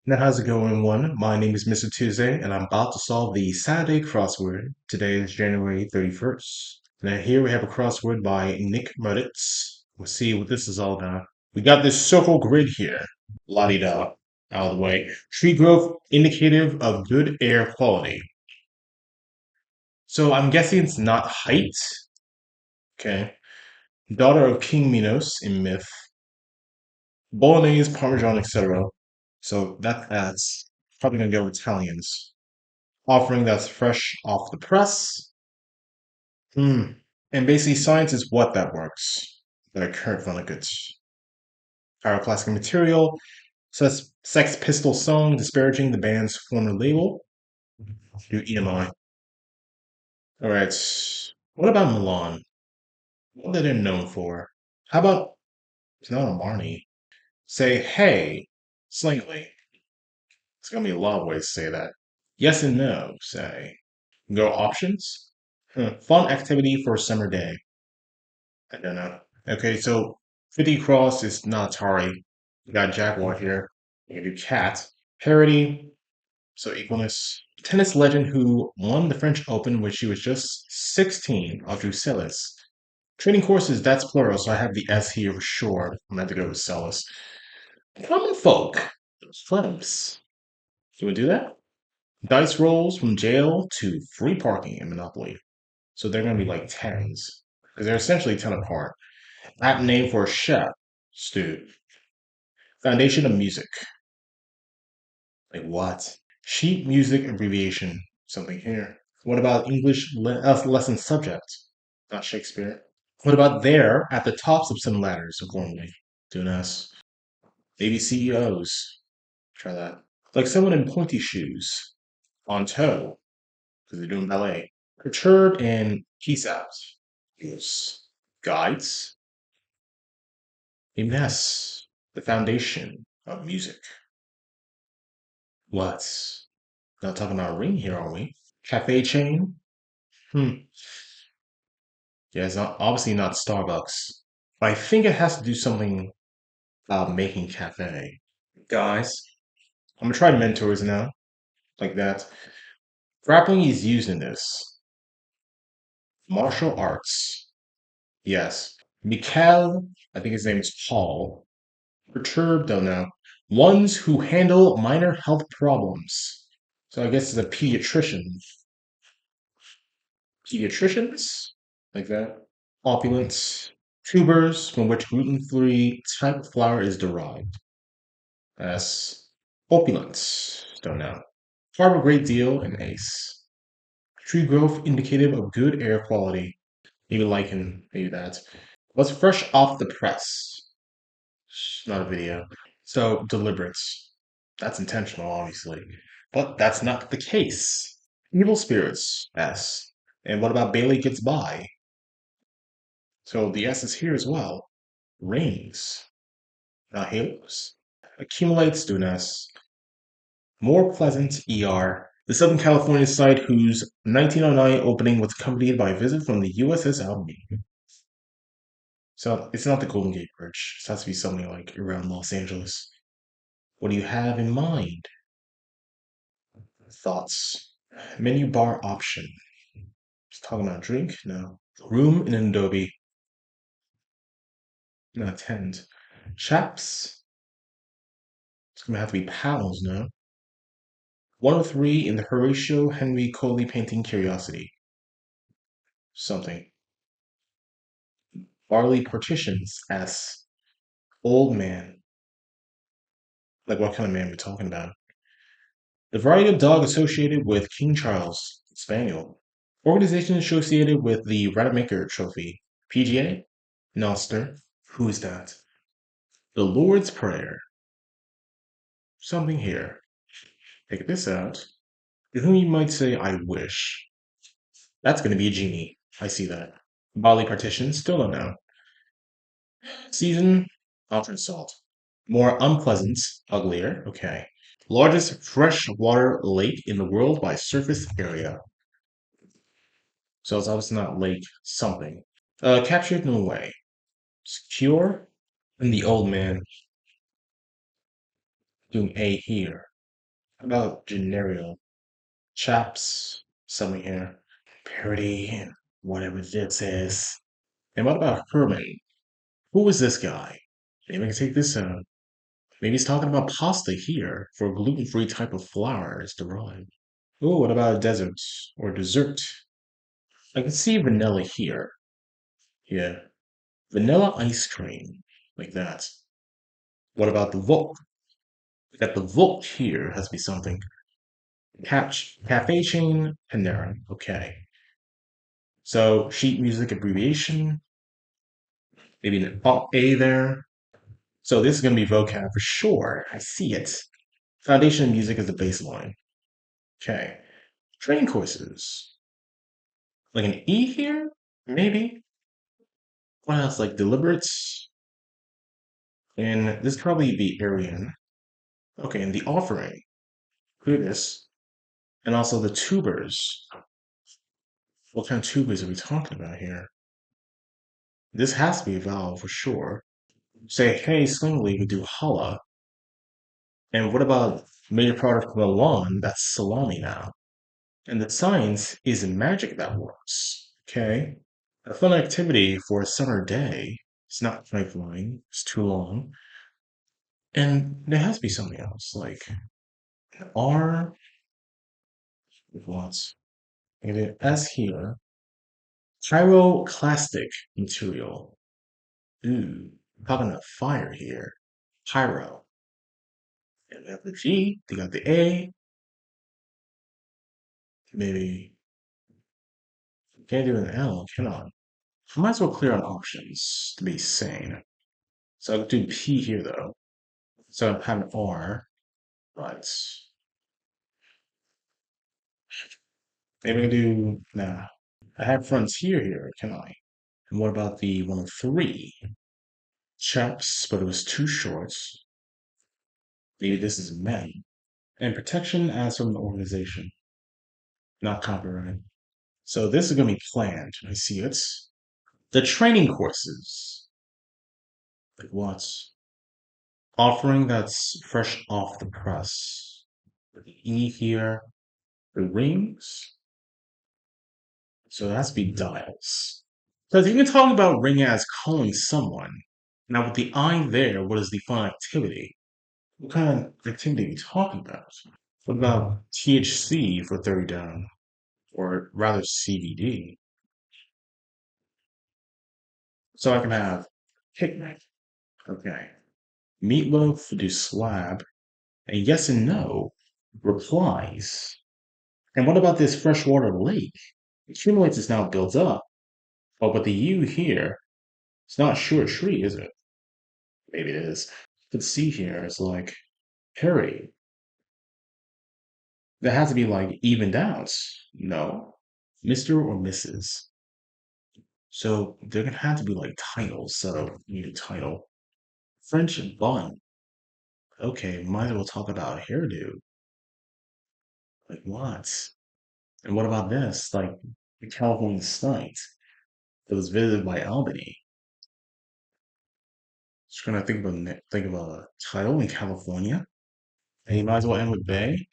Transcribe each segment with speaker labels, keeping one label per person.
Speaker 1: Now, how's it going, one? My name is Mr. Tuesday, and I'm about to solve the Saturday crossword. Today is January 31st. Now, here we have a crossword by Nick Muditz. We'll see what this is all about. We got this circle grid here. La-di-da. Out of the way. Tree growth indicative of good air quality. So I'm guessing it's not height. Okay. Daughter of King Minos in myth. Bolognese, Parmesan, etc. So that's probably gonna go with Italians. Offering that's fresh off the press. Hmm. And basically, science is what that works. The current Vonnegut. Pyroclastic material. Sex Pistol song disparaging the band's former label. Do EMI. All right. What about Milan? What are they known for? How about it's not a Marnie? Say hey, slingily. It's gonna be a lot of ways to say that. Yes and no. Say. Go options. Fun activity for a summer day. I don't know. Okay, so 50 cross is not Atari. You got Jaguar here. You can do cat. Parody, so equalness. Tennis legend who won the French Open when she was just 16, Audrey Celis. Training courses, that's plural, so I have the S here for sure. I'm gonna have to go with Celis. Common folk. Flips. Can we do that? Dice rolls from jail to free parking in Monopoly. So they're gonna be like tens. Because they're essentially 10 apart. Apt name for a chef, stew. Foundation of music. Like what? Sheet music abbreviation. Something here. What about English lesson subject? Not Shakespeare. What about there at the tops of some ladders accordingly? Do an S. Maybe CEOs. Try that. Like someone in pointy shoes. On toe. Because they're doing ballet. Perturbed and peace out. Yes. Guides. Maybe that's the foundation of music. What? Not talking about ring here, are we? Cafe chain? Hmm. Yeah, it's not obviously not Starbucks. I think it has to do something about making cafe. Guys, I'm gonna try mentors now, like that. Grappling is used in this. Martial arts. Yes. Mikhail, I think his name is Paul. Perturbed, don't know. Ones who handle minor health problems. So I guess it's a pediatrician. Pediatricians? Like that. Opulence. Tubers from which gluten-free type of flour is derived. As opulence. Don't know. Carb a great deal and ace. Tree growth indicative of good air quality. Maybe lichen, maybe that. What's fresh off the press? Not a video. So deliberate. That's intentional, obviously. But that's not the case. Evil spirits, S. And what about Bailey gets by? So the S is here as well. Rings, not halos. Accumulates do an S. More pleasant, ER. The Southern California site whose 1909 opening was accompanied by a visit from the USS Albany. So it's not the Golden Gate Bridge. It has to be something like around Los Angeles. What do you have in mind? Thoughts. Menu bar option. Just talking about drink? No. Room in an Adobe. Not tent. Chaps. It's gonna have to be pals, no? 103 in the Horatio Henry Coley painting Curiosity. Something. Barley partitions. S. Old man. Like what kind of man we're talking about? The variety of dog associated with King Charles. Spaniel. Organization associated with the Rademacher Trophy. PGA? Noster. Who is that? The Lord's Prayer. Something here. Take this out. To whom you might say, I wish. That's going to be a genie. I see that. Bodily partition, still don't know. Season, alternate salt. More unpleasant, uglier. Okay. Largest freshwater lake in the world by surface area. So it's obviously not lake something. Captured in a way. Secure. And the old man doing A here. How about Generial? Chaps, something here. Parody, whatever this is. And what about Herman? Who is this guy? Maybe I can take this out. Maybe he's talking about pasta here for a gluten-free type of flour is derived. Oh, what about desserts or dessert? I can see vanilla here. Yeah, vanilla ice cream, like that. What about the Volk? That the Volk here has to be something. Cafe chain, Panera. Okay. So sheet music abbreviation, maybe an A there. So this is going to be vocab for sure. I see it. Foundation of music is the baseline. Okay. Training courses. Like an E here? Maybe. What else? Like deliberates. And this could probably be Aryan. Okay, and the offering. Goodness. And also the tubers. What kind of tubers are we talking about here? This has to be a vowel for sure. Say, hey, slowly, we do holla. And what about major product from Milan? That's salami now. And the science is magic that works. Okay. A fun activity for a summer day. It's not pipeline. It's too long. And there has to be something else, like R what? And then S here. Pyroclastic material. Ooh, talking about fire here. Pyro. And we have the G, they got the A. Maybe can't do an L, can I? I might as well clear on options to be sane. So I'll do P here though. So I have an R, but maybe I do nah. I have frontier here, can I? And what about the 103? Chaps, but it was too short. Maybe this is men. And protection as from the organization, not copyright. So this is gonna be planned. I see it. The training courses. Like what? Offering that's fresh off the press. The E here. The rings. So it has to be dials. Because you can talk about ring as calling someone. Now with the I there, what is the fun activity? What kind of activity are you talking about? What about THC for 30 down? Or rather CBD? So I can have picnic. Okay. Meatloaf, do slab. And yes and no replies. And what about this freshwater lake? Accumulates is now built up. Oh, but the U here, it's not sure tree, is it? Maybe it is. But C here is like parody. That has to be like evened out. No. Mr. or Mrs. So they're gonna have to be like titles. So you need a title. French bun. Okay, might as well talk about hairdo. Like what? And what about this? Like the California site that was visited by Albany. Just trying to think of a title in California. And you might as well end with Bay.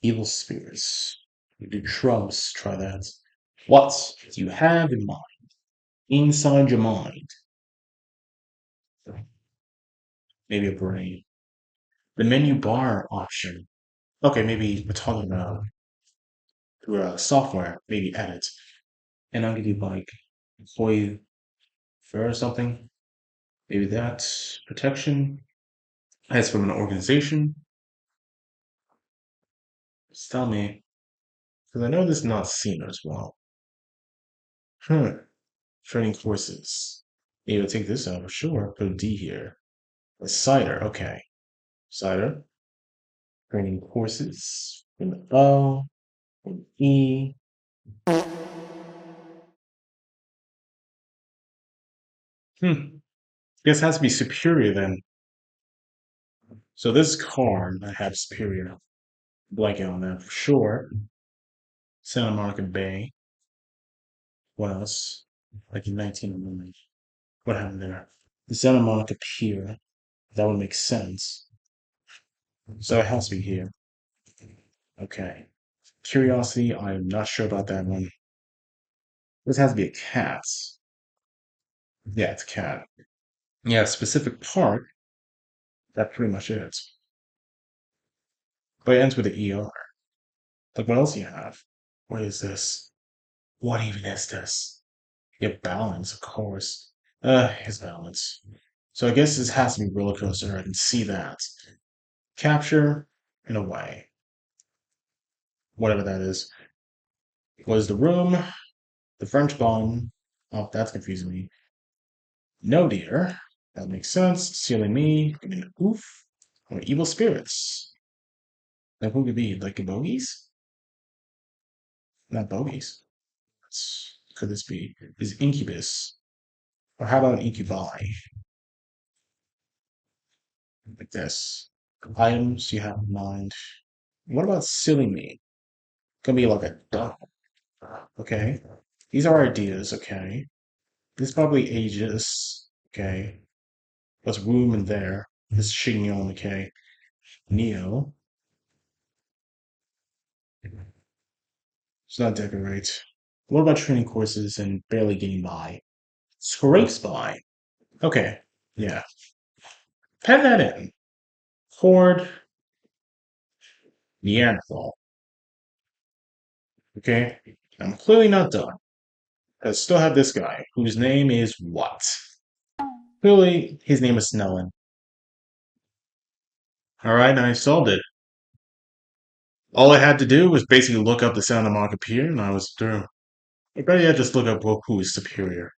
Speaker 1: Evil spirits. You do shrubs, try that. What do you have in mind? Inside your mind. Maybe a brain. The menu bar option. Okay, maybe we're talking about through a software, maybe edit. And I'll give you like employee fair or something. Maybe that protection. As from an organization. Just tell me. Because I know this is not seen as well. Hmm. Training courses. Maybe I'll take this out for sure. Put a D here. A cider. Okay. Cider. Training courses. An O. An E. Hmm. Guess it has to be superior then. So this card I have superior. Blanket on that for sure. Santa Monica Bay. What else? Like in 1909. What happened there? The Santa Monica Pier. That would make sense. So it has to be here. Okay. Curiosity, I'm not sure about that one. This has to be a cat. Yeah, it's a cat. Yeah, specific part. That's pretty much it. But it ends with an ER. Like, what else do you have? What is this? What even is this? Yeah, balance, of course. His balance. So I guess this has to be roller coaster. I can see that. Capture, in a way. Whatever that is. Was the room, the French bond. Oh, that's confusing me. No, dear. That makes sense. Sealing me. I mean, oof. Or evil spirits. Now, who could be? Like bogies? Not bogies. Could this be? Is incubus? Or how about an incubi? Like this. Items you have in mind. What about silly me? Could be like a dog. Okay. These are ideas, okay. This probably ages, okay. There's room in there. This chignon, okay. Neo. It's not decorate. What about training courses and barely getting by? Scrapes by. Okay. Yeah. Pen that in. Horde Neanderthal. Okay. I'm clearly not done. I still have this guy, whose name is what? Clearly, his name is Snellen. Alright, I solved it. All I had to do was basically look up the sound of my computer and I was through. I better just look up who is superior.